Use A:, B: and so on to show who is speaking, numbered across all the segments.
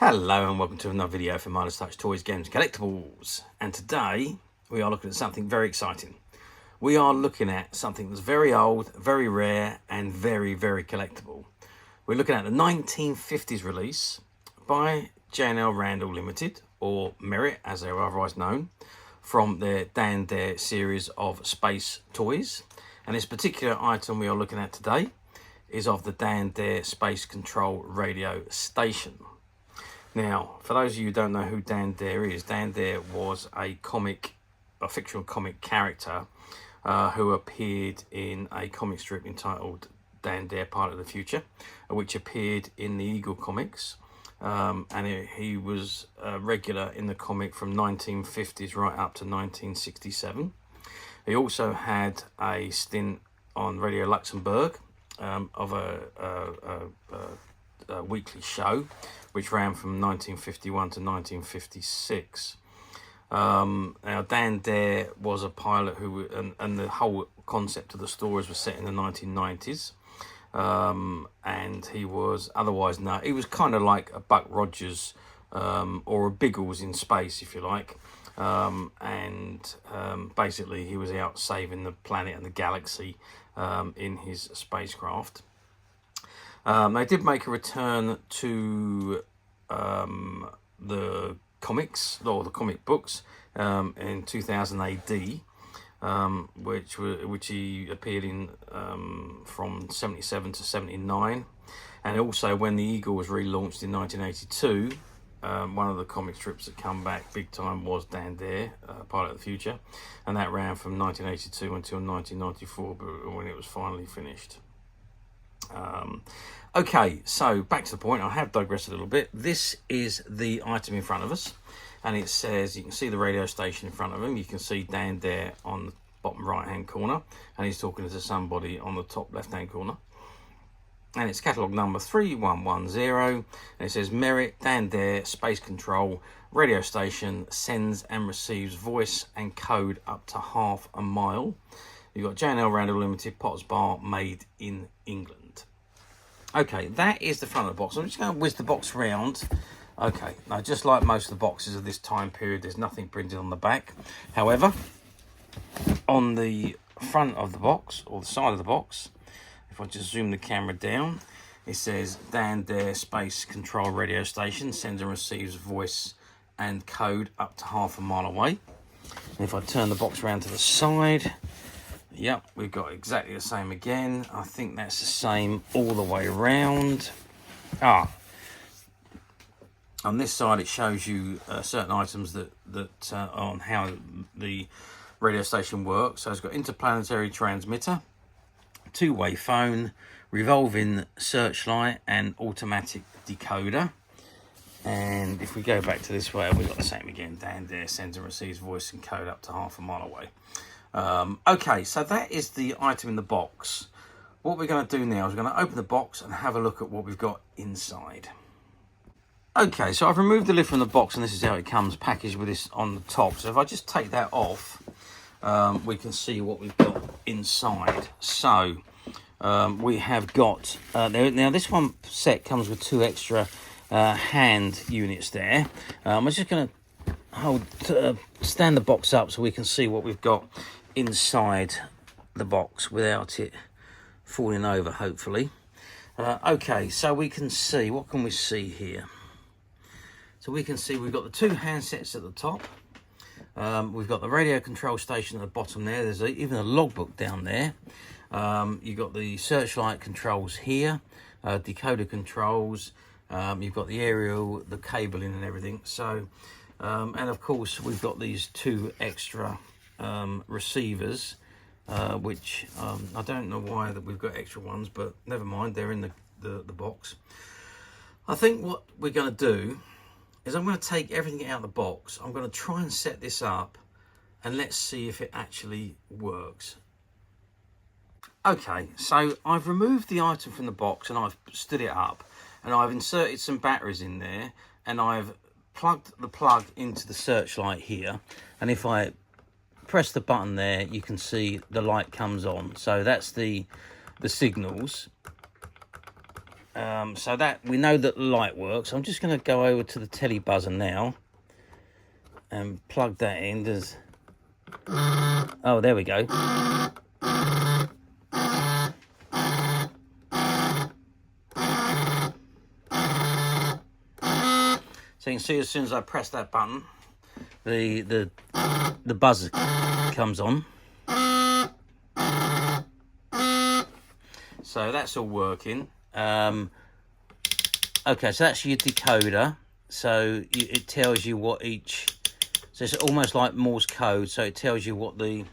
A: Hello and welcome to another video for Midas Touch Toys, Games, Collectibles. And today we are looking at something very exciting. We are looking at something that's very old, very rare and very, very collectible. We're looking at the 1950s release by J L Randall Limited, or Merit as they are otherwise known, from their Dan Dare series of space toys. And this particular item we are looking at today is of the Dan Dare Space Control Radio Station. Now, for those of you who don't know who Dan Dare is, Dan Dare was a fictional comic character who appeared in a comic strip entitled Dan Dare Part of the Future, which appeared in the Eagle comics. And he was regular in the comic from 1950s right up to 1967. He also had a stint on Radio Luxembourg of a weekly show, which ran from 1951 to 1956. Now, Dan Dare was a pilot who, and the whole concept of the stories was set in the 1990s. And he was otherwise known, he was kind of like a Buck Rogers or a Biggles in space, if you like. Basically, he was out saving the planet and the galaxy in his spacecraft. They did make a return to the comics, or the comic books, in 2000 AD, which he appeared in from 77 to 79. And also when the Eagle was relaunched in 1982, one of the comic strips that come back big time was Dan Dare, Pilot of the Future, and that ran from 1982 until 1994, when it was finally finished. Okay, so back to the point. I have digressed a little bit. This is the item in front of us, and it says, you can see the radio station in front of him. You can see Dan Dare on the bottom right hand corner, and he's talking to somebody on the top left hand corner. And it's catalogue number 3110, and it says Merit Dan Dare Space Control Radio Station sends and receives voice and code up to half a mile. You've got J L Randall Limited, Potter's Bar, made in England. Okay, that is the front of the box. I'm just going to whiz the box round. Okay, now just like most of the boxes of this time period, there's nothing printed on the back. However, on the front of the box, or the side of the box, if I just zoom the camera down, it says Dan Dare Space Control Radio Station sends and receives voice and code up to half a mile away. And if I turn the box around to the side, yep, we've got exactly the same again. I think that's the same all the way around. On this side, it shows you certain items that on how the radio station works. So it's got Interplanetary Transmitter, two-way phone, Revolving Searchlight, and automatic decoder. And if we go back to this way, we've got the same again. Dan Dare sends and receives voice and code up to half a mile away. Okay, so that is the item in the box. What we're going to do now is we're going to open the box and have a look at what we've got inside. Okay, so I've removed the lid from the box, and this is how it comes packaged with this on the top. So if I just take that off, we can see what we've got inside. So we have got now this one set comes with two extra hand units there. I'm just going to stand the box up so we can see what we've got inside the box without it falling over, hopefully. Okay, so we can see, what can we see here? So we can see we've got the two handsets at the top. We've got the radio control station at the bottom there. There's even a logbook down there. You've got the searchlight controls here, decoder controls. You've got the aerial, the cabling and everything. So, and of course, we've got these two extra receivers, which I don't know why that we've got extra ones, but never mind, they're in the box. I think what we're going to do is I'm going to take everything out of the box. I'm going to try and set this up, and let's see if it actually works. Okay, so I've removed the item from the box and I've stood it up, and I've inserted some batteries in there, and I've plugged the plug into the searchlight here, and if I press the button there, you can see the light comes on. So that's the signals, So that we know that the light works. I'm just going to go over to the telly buzzer now and plug that in. Oh, there we go. So you can see as soon as I press that button, the buzzer comes on. So that's all working. Okay, so that's your decoder. So it tells you what each. So it's almost like Morse code. So it tells you what the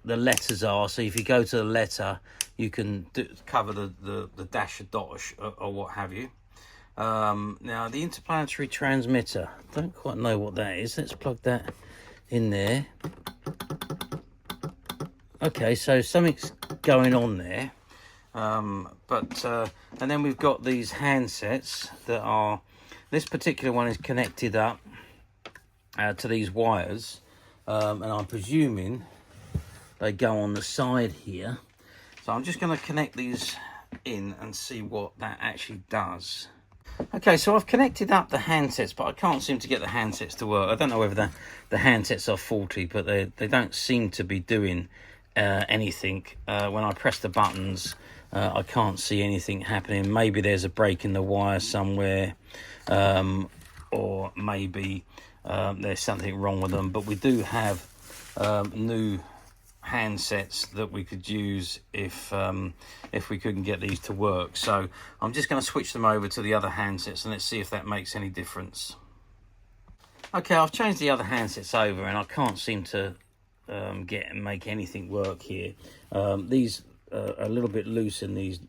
A: letters are. So if you go to the letter, you can cover the dash, or dot, or what have you. Now the interplanetary transmitter. I don't quite know what that is. Let's plug that in there. Okay, so something's going on there. And then we've got these handsets that are, this particular one is connected up to these wires, and I'm presuming they go on the side here. So I'm just going to connect these in and see what that actually does. Okay, so I've connected up the handsets, but I can't seem to get the handsets to work. I don't know whether the handsets are faulty, but they don't seem to be doing anything. When I press the buttons, I can't see anything happening. Maybe there's a break in the wire somewhere, or maybe there's something wrong with them. But we do have new handsets that we could use if we couldn't get these to work. So I'm just going to switch them over to the other handsets and let's see if that makes any difference. Okay, I've changed the other handsets over and I can't seem to make anything work here. These are a little bit loose in these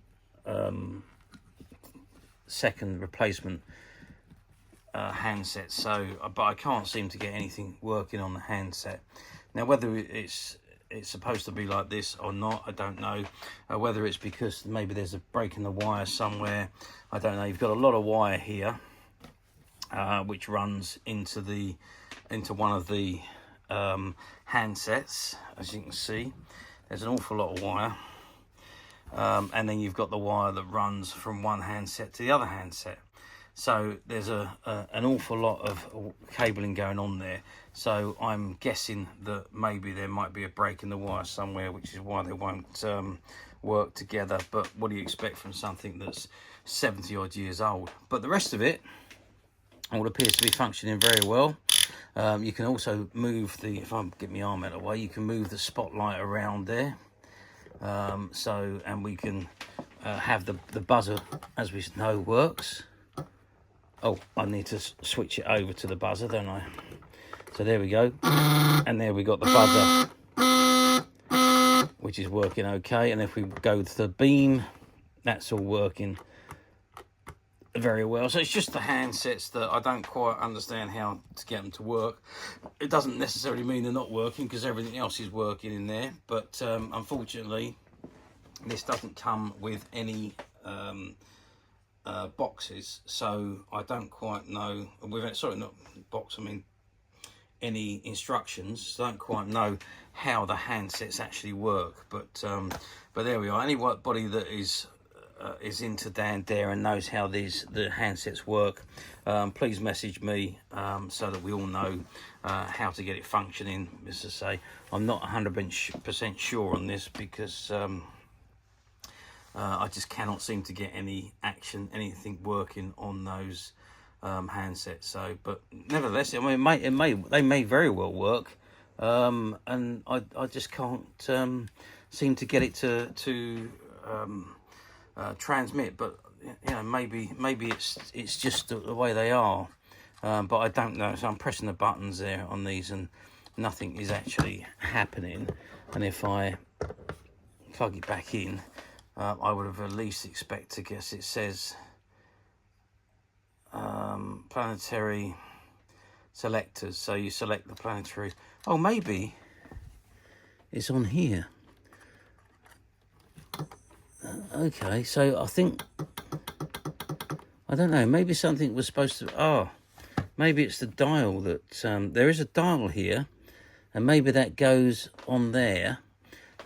A: second replacement handsets, but I can't seem to get anything working on the handset. Now whether it's supposed to be like this or not, I don't know. Whether it's because maybe there's a break in the wire somewhere, I don't know. You've got a lot of wire here, which runs into one of the handsets. As you can see, there's an awful lot of wire, and then you've got the wire that runs from one handset to the other handset. So there's an awful lot of cabling going on there. So I'm guessing that maybe there might be a break in the wire somewhere, which is why they won't work together. But what do you expect from something that's 70 odd years old? But the rest of it all appears to be functioning very well. You can also move if I get my arm out of the way, you can move the spotlight around there. And we can have the buzzer, as we know, works. Oh, I need to switch it over to the buzzer, don't I? So there we go. And there we got the buzzer, which is working okay. And if we go to the beam, that's all working very well. So it's just the handsets that I don't quite understand how to get them to work. It doesn't necessarily mean they're not working, because everything else is working in there. But unfortunately, this doesn't come with any boxes, so I don't quite know. Sorry, not box, I mean any instructions. So I don't quite know how the handsets actually work. But there we are. Anybody that is into Dan Dare and knows how the handsets work, please message me so that we all know how to get it functioning. As I say, I'm not 100% sure on this, because I just cannot seem to get anything working on those handsets. So, but nevertheless, I mean, they may very well work, and I just can't seem to get it to transmit. But you know, maybe it's just the way they are, but I don't know. So I'm pressing the buttons there on these, and nothing is actually happening. And if I plug it back in, I would have at least expected, I guess it says planetary selectors. So you select the planetary. Oh, maybe it's on here. Okay, so I think, I don't know, maybe something was supposed to, maybe it's the dial that, there is a dial here, and maybe that goes on there.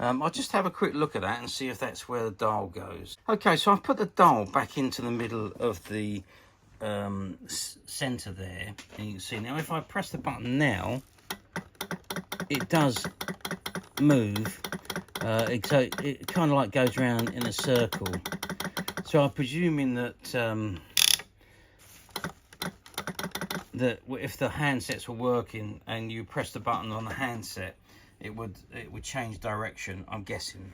A: I'll just have a quick look at that and see if that's where the dial goes. Okay, so I've put the dial back into the middle of the center there, and you can see now if I press the button now, it does move. So it kind of like goes around in a circle. So I'm presuming that that if the handsets were working and you press the button on the handset, it would change direction, I'm guessing.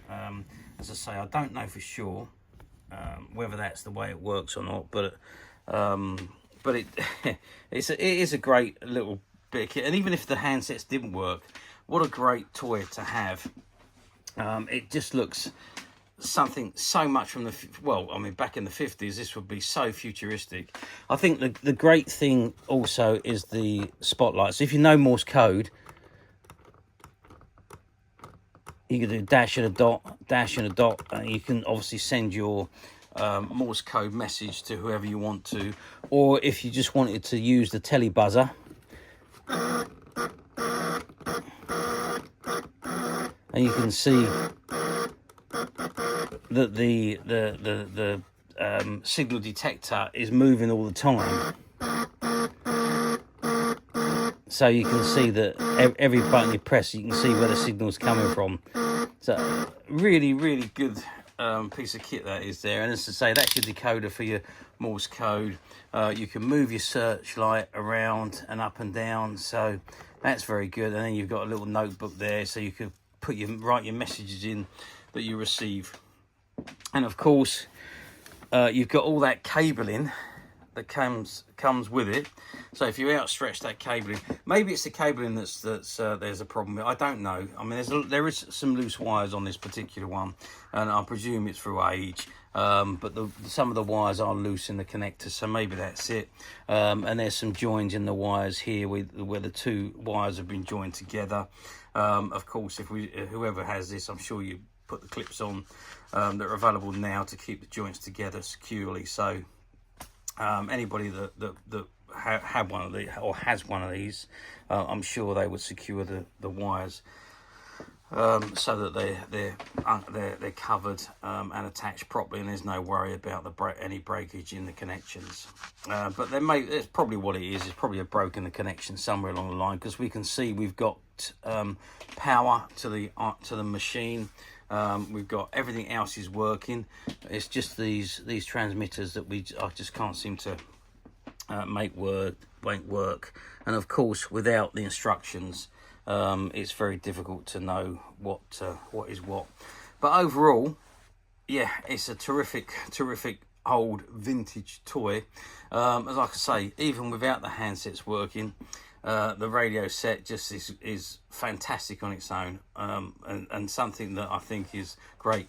A: As I say, I don't know for sure whether that's the way it works or not, but it it is a great little bit of kit. And even if the handsets didn't work, what a great toy to have. It just looks something so much from the, well, I mean, back in the 50s, this would be so futuristic. I think the great thing also is the spotlights. If you know Morse code, you can do dash and a dot, dash and a dot, and you can obviously send your Morse code message to whoever you want to. Or if you just wanted to use the telly buzzer, and you can see that the signal detector is moving all the time. So you can see that every button you press, you can see where the signal's coming from. So really, really good piece of kit that is there. And as I say, that's your decoder for your Morse code. You can move your searchlight around and up and down, so that's very good. And then you've got a little notebook there, so you could write your messages in that you receive. And of course, you've got all that cabling that comes with it. So if you outstretch that cabling, maybe it's the cabling that's there's a problem with. I don't know. I mean, there is some loose wires on this particular one, and I presume it's through age. But some of the wires are loose in the connector, so maybe that's it. And there's some joins in the wires here where the two wires have been joined together. Of course, whoever has this, I'm sure you put the clips on that are available now to keep the joints together securely. So anybody that had one of these or has one of these, I'm sure they would secure the wires so that they're covered and attached properly, and there's no worry about any breakage in the connections. But it's probably what it is. It's probably a broken connection somewhere along the line, because we can see we've got power to the machine. We've got everything else is working. It's just these transmitters that I just can't seem to won't work. And of course, without the instructions, it's very difficult to know what is what. But overall, yeah, it's a terrific old vintage toy. As I say, even without the handsets working, the radio set just is fantastic on its own, and something that I think is great.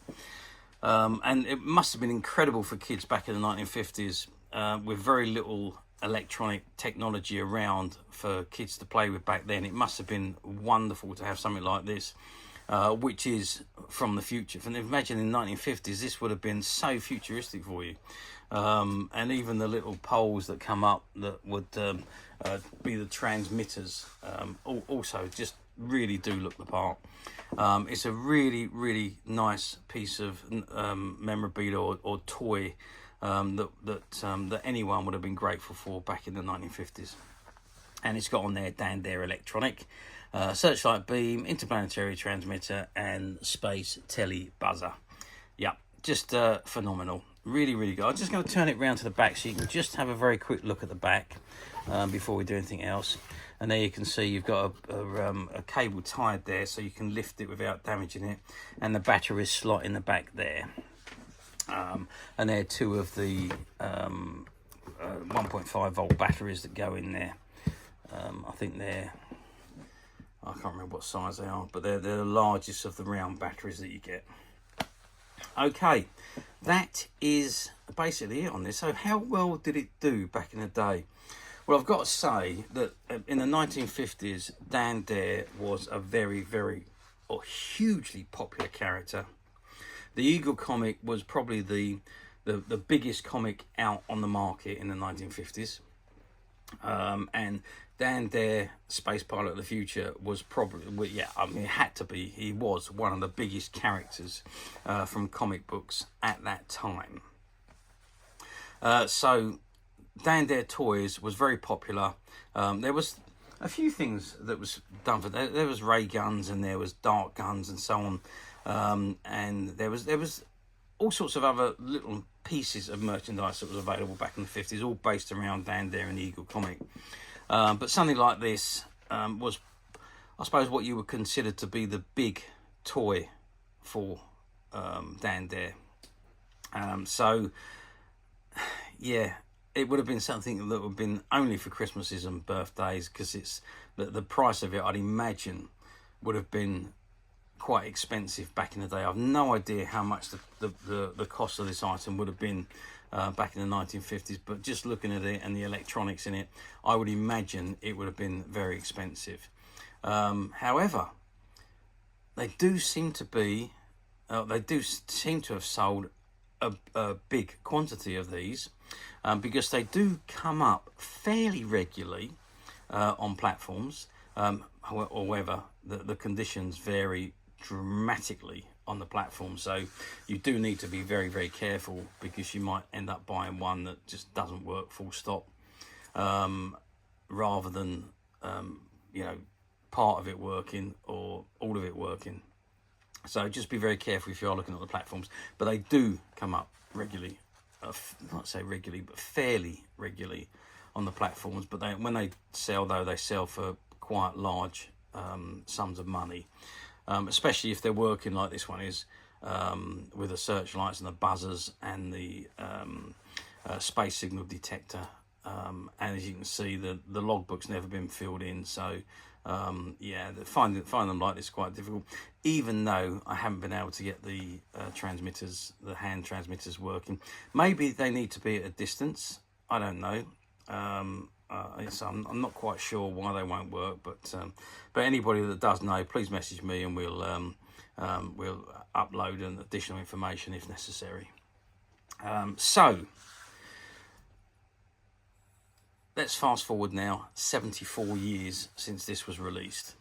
A: And it must have been incredible for kids back in the 1950s, with very little electronic technology around for kids to play with back then. It must have been wonderful to have something like this, which is from the future. And imagine in the 1950s, this would have been so futuristic for you. And even the little poles that come up that would be the transmitters, also just really do look the part. It's a really nice piece of memorabilia or toy that anyone would have been grateful for back in the 1950s. And it's got on there Dan Dare Electronic, Searchlight Beam, Interplanetary Transmitter, and Space Telly Buzzer. Yeah, just phenomenal. Really good. I'm just going to turn it round to the back so you can just have a very quick look at the back before we do anything else. And there you can see you've got a cable tied there, so you can lift it without damaging it. And the battery slot in the back there. And there are two of the 1.5 volt batteries that go in there. I think I can't remember what size they are, but they're the largest of the round batteries that you get. Okay, that is basically it on this. So how well did it do back in the day? Well, I've got to say that in the 1950s, Dan Dare was a very hugely popular character. The Eagle comic was probably the biggest comic out on the market in the 1950s. And Dan Dare, Space Pilot of the Future, was probably, well, yeah, I mean, it had to be. He was one of the biggest characters from comic books at that time. So Dan Dare Toys was very popular. There was a few things that was done for that. There was ray guns and there was dart guns and so on. And there was all sorts of other little pieces of merchandise that was available back in the 50s, all based around Dan Dare and the Eagle comic. But something like this was, I suppose, what you would consider to be the big toy for Dan Dare. So, yeah, it would have been something that would have been only for Christmases and birthdays, because it's the price of it, I'd imagine, would have been quite expensive back in the day. I've no idea how much the cost of this item would have been back in the 1950s, but just looking at it and the electronics in it, I would imagine it would have been very expensive. However, they do seem to have sold a big quantity of these, because they do come up fairly regularly on platforms. However, the conditions vary dramatically on the platform, so you do need to be very, very careful, because you might end up buying one that just doesn't work full stop, rather than you know, part of it working or all of it working. So just be very careful if you are looking at the platforms, but they do come up regularly, not say regularly, but fairly regularly on the platforms. But when they sell, though, they sell for quite large sums of money, especially if they're working like this one is, with the searchlights and the buzzers and the space signal detector. And as you can see, the logbook's never been filled in, so yeah, find them like this is quite difficult, even though I haven't been able to get the transmitters, the hand transmitters, working. Maybe they need to be at a distance, I don't know. I'm not quite sure why they won't work, but anybody that does know, please message me and we'll upload an additional information if necessary. So let's fast forward now 74 years since this was released.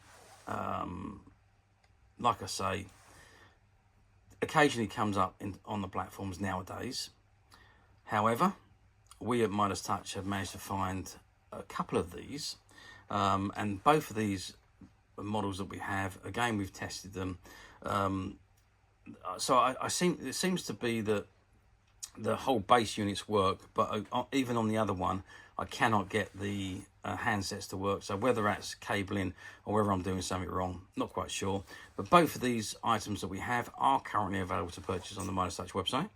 A: Like I say, occasionally comes up on the platforms nowadays. However, we at Midas Touch have managed to find a couple of these, and both of these models that we have, again, we've tested them. So it seems to be that the whole base units work, but even on the other one, I cannot get the handsets to work. So whether that's cabling or whether I'm doing something wrong, not quite sure. But both of these items that we have are currently available to purchase on the Midas Touch website,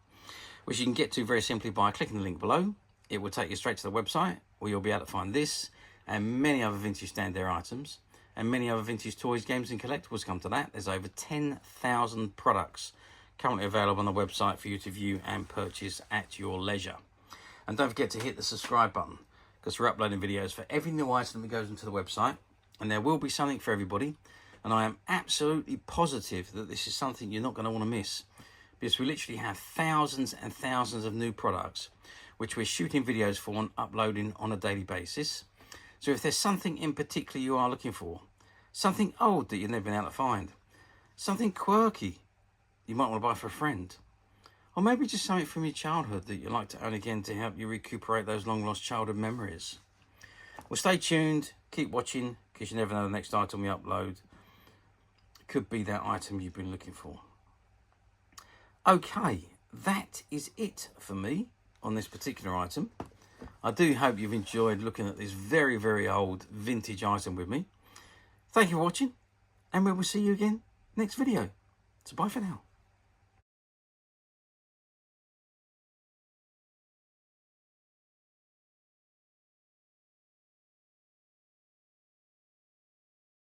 A: which you can get to very simply by clicking the link below. It will take you straight to the website, where you'll be able to find this and many other vintage Dan Dare items, and many other vintage toys, games and collectibles. Come to that, there's over 10,000 products currently available on the website for you to view and purchase at your leisure. And don't forget to hit the subscribe button, because we're uploading videos for every new item that goes into the website, and there will be something for everybody. And I am absolutely positive that this is something you're not going to want to miss, because we literally have thousands and thousands of new products which we're shooting videos for and uploading on a daily basis. So if there's something in particular you are looking for, something old that you've never been able to find, something quirky you might want to buy for a friend, or maybe just something from your childhood that you'd like to own again to help you recuperate those long lost childhood memories, well, stay tuned, keep watching, because you never know the next item we upload could be that item you've been looking for. Okay, that is it for me on this particular item. I do hope you've enjoyed looking at this very, very old vintage item with me. Thank you for watching, and we will see you again next video. So bye for now.